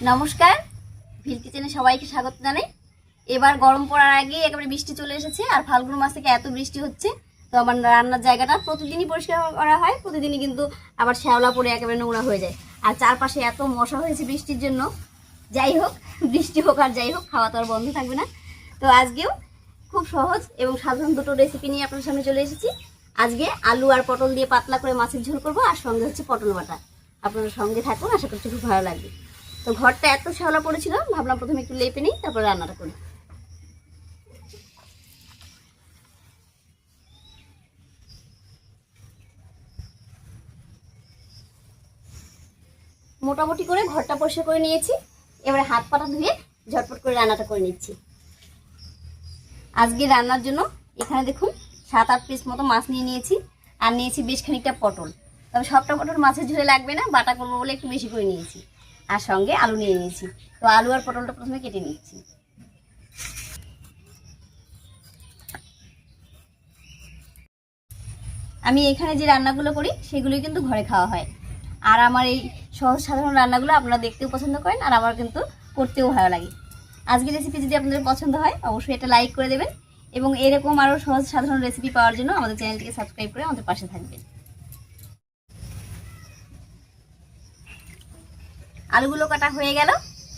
নমস্কার, ভিল কিচেনে সবাইকে স্বাগত জানাই। এবার গরম পড়ার আগে একেবারে বৃষ্টি চলে এসেছে, আর ফাল্গুন মাস থেকে এত বৃষ্টি হচ্ছে, তো আমার রান্নার জায়গাটা প্রতিদিনই পরিষ্কার করা হয়, প্রতিদিনই কিন্তু আবার শ্যাওলা পড়ে একেবারে নোংরা হয়ে যায়। আর চারপাশে এত মশা হয়েছে বৃষ্টির জন্য। যাই হোক, বৃষ্টি হোক আর যাই হোক, খাওয়া তো আর বন্ধ থাকবে না। তো আজকেও খুব সহজ এবং সাধারণ দুটো রেসিপি নিয়ে আপনার সামনে চলে এসেছি। আজকে আলু আর পটল দিয়ে পাতলা করে মাছের ঝোল করবো, আর সঙ্গে হচ্ছে পটল বাটা। আপনারা সঙ্গে থাকুন, আশা করছি খুব ভালো লাগবে। তো ঘরটা এত শ্যাওলা পড়েছিল, ভাবলাম প্রথমে একটু লেপে নিই, তারপর রান্নাটা করি। মোটামুটি করে ঘরটা পরিষ্কার করে নিয়েছি। এবারে হাত পাটা ধুয়ে ঝটপট করে রান্নাটা করে নিচ্ছি। আজকে রান্নার জন্য এখানে দেখুন 7-8 পিস মতো মাছ নিয়ে নিয়েছি, আর নিয়েছি বেশ খানিকটা পটল। তবে সবটা পটল মাছের ঝোলে লাগবে না, বাটা করবো বলে একটু বেশি করে নিয়েছি। আর সঙ্গে আলু নিয়ে নিয়েছি। তো আলু আর পটলটা প্রথমে কেটে নিচ্ছি। আমি এখানে যে রান্নাগুলো করি সেগুলোই কিন্তু ঘরে খাওয়া হয়। আর আমার এই সহজ সাধারণ রান্নাগুলো আপনারা দেখতেও পছন্দ করেন, আর আমার কিন্তু করতেও ভালো লাগে। আজকের রেসিপি যদি আপনাদের পছন্দ হয়, অবশ্যই এটা লাইক করে দেবেন, এবং এরকম আরও সহজ সাধারণ রেসিপি পাওয়ার জন্য আমাদের চ্যানেলটিকে সাবস্ক্রাইব করে আমাদের পাশে থাকবেন। আলুগুলো কাটা হয়ে গেল,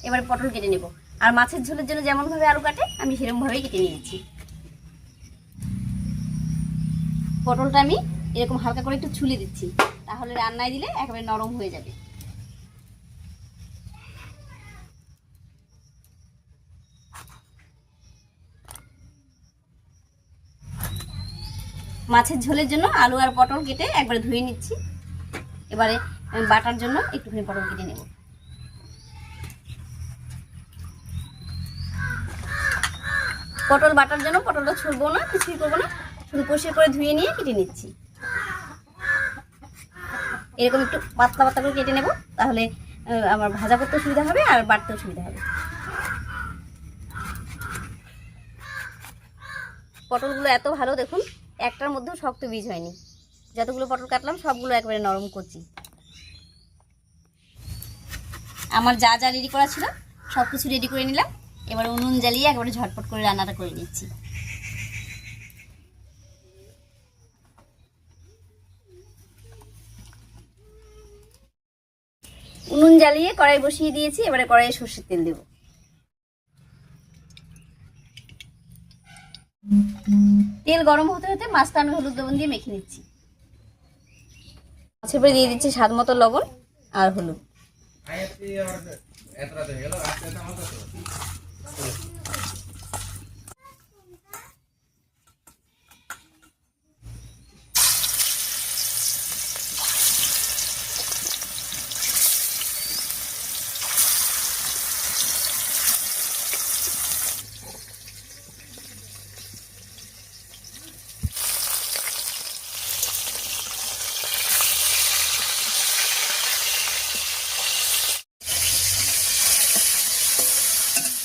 এবার পটল কেটে নেব। আর মাছের ঝোলের জন্য যেমনভাবে আলু কাটে আমি সেরকমভাবেই কেটে নিয়েছি। পটলটা আমি এরকম হালকা করে একটু ছুলে দিচ্ছি, তাহলে রান্নায় দিলে একেবারে নরম হয়ে যাবে। মাছের ঝোলের জন্য আলু আর পটল কেটে একবারে ধুয়ে নিচ্ছি। এবারে আমি বাটার জন্য একটুখানি পটল কেটে নেব। পটল বাটার জন্য পটলটা ছুলবো না, কিছুই করবো না, শুধু পরিষ্কার করে ধুয়ে নিয়ে কেটে নিচ্ছি। এরকম একটু পাতলা পাতলা করে কেটে নেব, তাহলে আমার ভাজা করতেও সুবিধা হবে আর বাটতেও সুবিধা হবে। পটলগুলো এত ভালো, দেখুন একটার মধ্যেও শক্ত বীজ হয়নি। যতগুলো পটল কাটলাম সবগুলো একবারে নরম করছি। আমার যা যা রেডি করা ছিল সব কিছু রেডি করে নিলাম। এবার উনুন জ্বালিয়ে একেবারে ঝটপট করে রান্নাটা করে নিচ্ছি। উনুন জ্বালিয়ে কড়াই বসিয়ে দিয়েছি, এবারে কড়াইয়ে সর্ষের তেল দেব। তেল গরম হতে হতে মাছটা আমি হলুদ লবণ দিয়ে মেখে নিচ্ছি। মাছের পরে দিয়ে দিচ্ছি স্বাদ মতো লবণ আর হলুদ।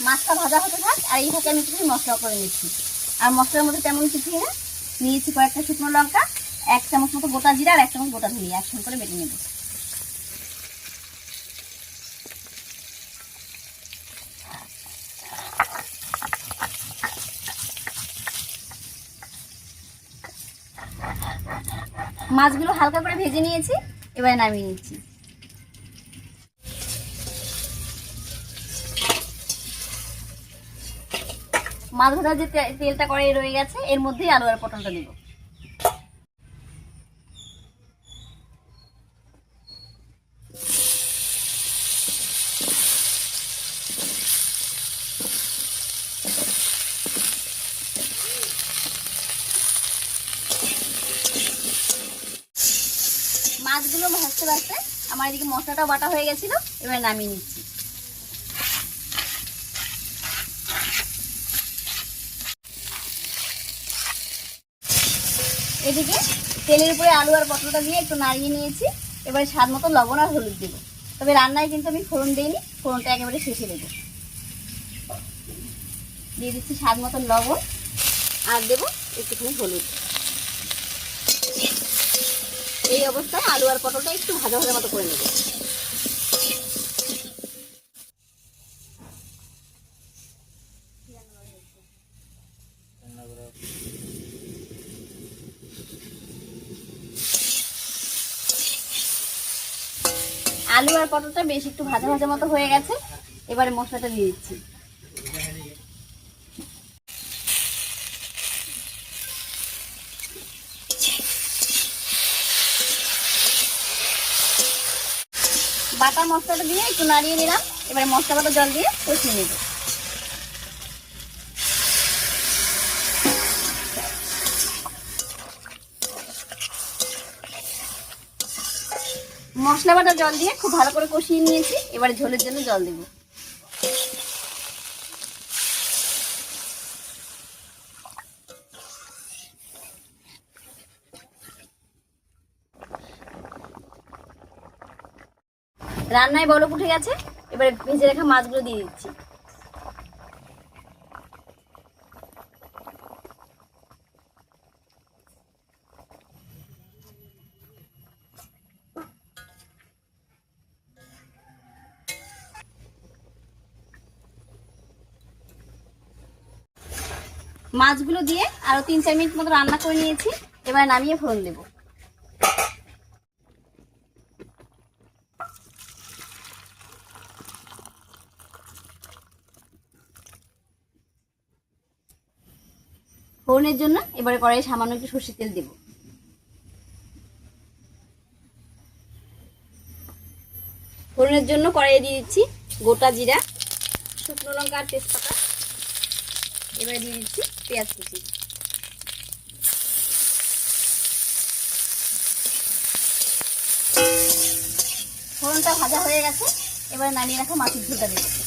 মাছটা ভাজা হতে থাক, আর এই ফাঁকে আমি কিছু মশলা করে নিচ্ছি। আর মশলার মধ্যে তেমন কিছুই না, নিয়েছি কয়েকটা শুকনো লঙ্কা, 1 চামচ মতো গোটা জিরা আর 1 চামচ গোটা ধনিয়া একসঙ্গে করে বেটে নেব। মাছগুলো হালকা করে ভেজে নিয়েছি, এবার নামিয়ে নিচ্ছি। মাছ ভাজার যে তেলটা কড়াইয়ে রয়ে গেছে, এর মধ্যেই আলু আর পটলটা দেব। মাছগুলো ভাজতে ভাজতে আমার এদিকে মশলাটাও বাটা হয়ে গেছিল, এবার নামিয়ে নিচ্ছি। এদিকে তেলের উপরে আলু আর পটলটা দিয়ে একটু নাড়িয়ে নিয়েছি। এবারে স্বাদ মতো লবণ আর হলুদ দেবো। তবে রান্নায় কিন্তু আমি ফোড়ন দিইনি, ফোড়নটা একেবারে শেষে দেবো। দিয়ে দিচ্ছি স্বাদ মতো লবণ, আর দেবো একটুখানি হলুদ। এই অবস্থায় আলু আর পটলটা একটু ভাজা ভাজা মতো করে নেব। আলু আর পটলটা বেশ একটু ভাজা ভাজা মতো হয়ে গেছে। এবারে মশলাটা দিয়ে দিচ্ছি। বাটা মশলাটা দিয়ে একটু নাড়িয়ে নিলাম। এবারে মশলা বাটা জল দিয়ে কষিয়ে নেব। মশলা বাটা জল দিয়ে খুব ভালো করে কষিয়ে নিয়েছি। এবারে ঝোলের জন্য জল দেব। রান্নায় বলক উঠে গেছে। এবারে ভেজে রাখা মাছগুলো দিয়ে দিচ্ছি। মাছগুলো দিয়ে আরো 3-4 মিনিট মতো রান্না করে নিয়েছি। এবার নামিয়ে ফোড়ন দেব। ফোড়নের জন্য এবারে কড়াইয়ে সামান্য একটু সরষের তেল দেব। ফোড়নের জন্য কড়াইয়ে দিয়ে দিচ্ছি গোটা জিরা, শুকনো লঙ্কা আর তেজপাতা। এবারে দিয়ে দিচ্ছি পেঁয়াজ কুচি। ফোড়নটা ভাজা হয়ে গেছে। এবারে নামিয়ে রাখা মাছের ঝোলটা দিয়ে দিচ্ছি।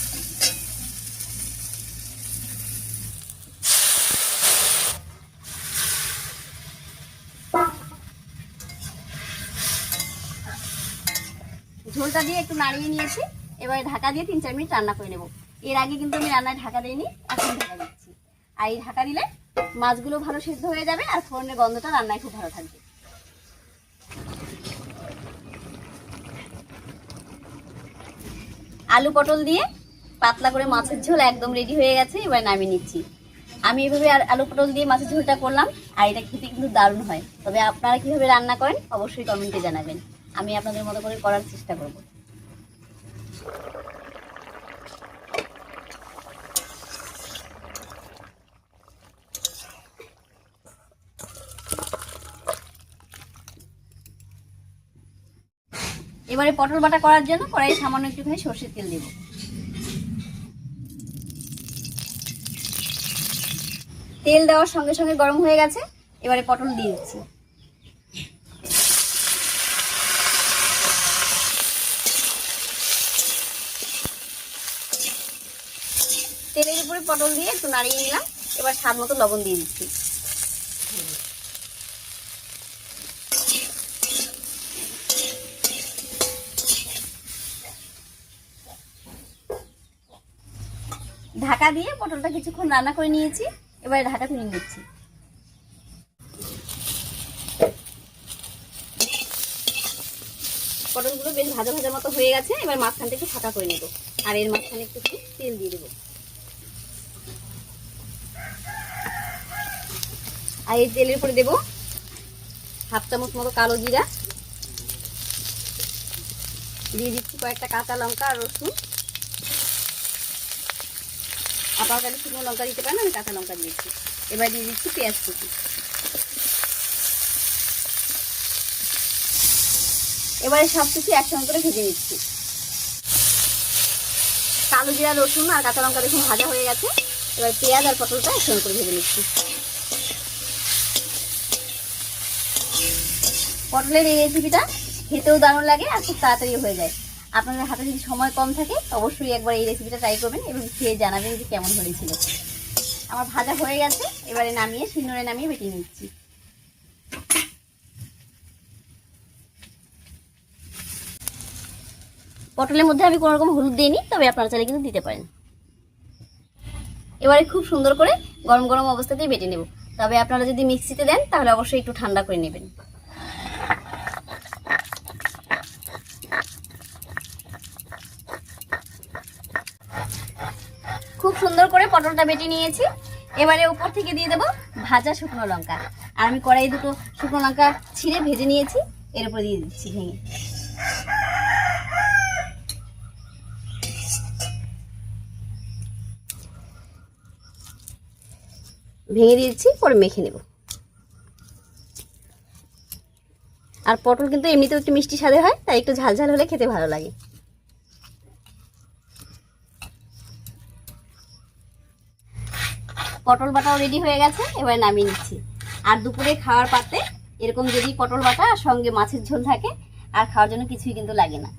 ঝোলটা দিয়ে একটু নাড়িয়ে নিয়েছি। এবারে ঢাকা দিয়ে 3-4 মিনিট রান্না করে নেব। এর আগে কিন্তু আমি রান্নায় ঢাকা দিইনি, এখন ঢাকা দিচ্ছি। আর এই ঢাকা দিলে মাছগুলো ভালো সিদ্ধ হয়ে যাবে আর ফোড়নের গন্ধটা রান্নায় খুব ভালো থাকবে। আলু পটল দিয়ে পাতলা করে মাছের ঝোল একদম রেডি হয়ে গেছে। এবার নামিয়ে নিচ্ছি। আমি এভাবে আলু পটল দিয়ে মাছের ঝোলটা করলাম, আর এটা খেতে কিন্তু দারুণ হয়। তবে আপনারা কিভাবে রান্না করেন অবশ্যই কমেন্টে জানাবেন। আমি আপনাদের মতো করে করার চেষ্টা করব। এবারে পটল বাটা করার জন্য কড়াইয়ে সামান্য একটুখানি সরষের তেল দেব। তেল দেওয়ার সঙ্গে সঙ্গে গরম হয়ে গেছে। এবারে পটল দিয়ে দিচ্ছি। তেলের উপরে পটল দিয়ে একটু নাড়িয়ে নিলাম। এবার স্বাদ মতো লবণ দিয়ে দিচ্ছি। ঢাকা দিয়ে পটলটা কিছুক্ষণ রান্না করে নিয়েছি। এবারে ঢাকা তুলে নিচ্ছি। পটলগুলো বেশ ভাজা ভাজা মতো হয়ে গেছে। এবার মাঝখানটা একটু ফাঁকা করে নেব, আর এর মাঝখানে একটু তেল দিয়ে দেবো। আর এই তেলের উপরে দেবো 1/2 চামচ মতো কালো জিরা, দিয়ে দিচ্ছি কয়েকটা কাঁচা লঙ্কা আর রসুন। আপনারা তাহলে শুকনো লঙ্কা দিতে পারেন, আমি কাঁচা লঙ্কা দিয়েছি। এবার দিয়ে দিচ্ছি পেঁয়াজ কুচি। এবারে সব কিছু একসঙ্গে করে ভেজে নিচ্ছি। কালো জিরা, রসুন আর কাঁচা লঙ্কা দেখুন ভাজা হয়ে গেছে। এবার পেঁয়াজ আর পটলটা একসঙ্গে করে ভেজে নিচ্ছি। পটলের এই রেসিপিটা খেতেও দারুণ লাগে আর খুব তাড়াতাড়ি হয়ে যায়। আপনাদের হাতে যদি সময় কম থাকে অবশ্যই একবার এই রেসিপিটা ট্রাই করবেন এবং খেয়ে জানাবেন যে কেমন হয়েছিল। আমার ভাজা হয়ে গেছে। এবারে নামিয়ে শিলনোড়ায় নামিয়ে বেটে নিচ্ছি। পটলের মধ্যে আমি কোনো রকম হলুদ দিইনি, তবে আপনারা চাইলে কিন্তু দিতে পারেন। এবারে খুব সুন্দর করে গরম গরম অবস্থাতেই বেটে নেব। তবে আপনারা যদি মিক্সিতে দেন তাহলে অবশ্যই একটু ঠান্ডা করে নেবেন। খুব সুন্দর করে পটলটা বেটে নিয়েছি। এবারে উপর থেকে দিয়ে দেবো ভাজা শুকনো লঙ্কা। আর আমি কড়াই দুটো শুকনো লঙ্কা ছিঁড়ে ভেজে নিয়েছি, এর উপরে দিয়ে দিচ্ছি ভেঙে। ভেঙে দিয়েছি, পরে মেখে নেব। আর পটল কিন্তু এমনিতেও একটু মিষ্টি স্বাদে হয়, তাই একটু ঝাল ঝাল হলে খেতে ভালো লাগে। পটল বাটাও রেডি হয়ে গেছে, এবার নামিয়ে নিচ্ছি। আর দুপুরে খাওয়ার পাতে এরকম যদি পটল বাটা আর সঙ্গে মাছের ঝোল থাকে, আর খাওয়ার জন্য কিছুই কিন্তু লাগে না।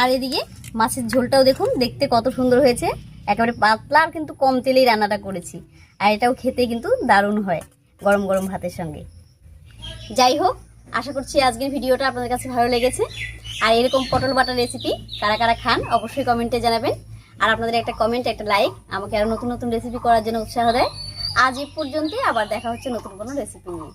আর এদিকে মাছের ঝোলটাও দেখুন, দেখতে কত সুন্দর হয়েছে, একেবারে পাতলা, আর কিন্তু কম তেলেই রান্নাটা করেছি। আর এটাও খেতে কিন্তু দারুণ হয় গরম গরম ভাতের সঙ্গে। যাই হোক, আশা করছি আজকের ভিডিওটা আপনাদের কাছে ভালো লেগেছে। আর এরকম পটল বাটার রেসিপি কারা কারা খান অবশ্যই কমেন্টে জানাবেন। আর আপনাদের একটা কমেন্ট, একটা লাইক আমাকে আরো নতুন নতুন রেসিপি করার জন্য উৎসাহ দেয়। আজ এই পর্যন্তই, আবার দেখা হচ্ছে নতুন কোনো রেসিপি নিয়ে।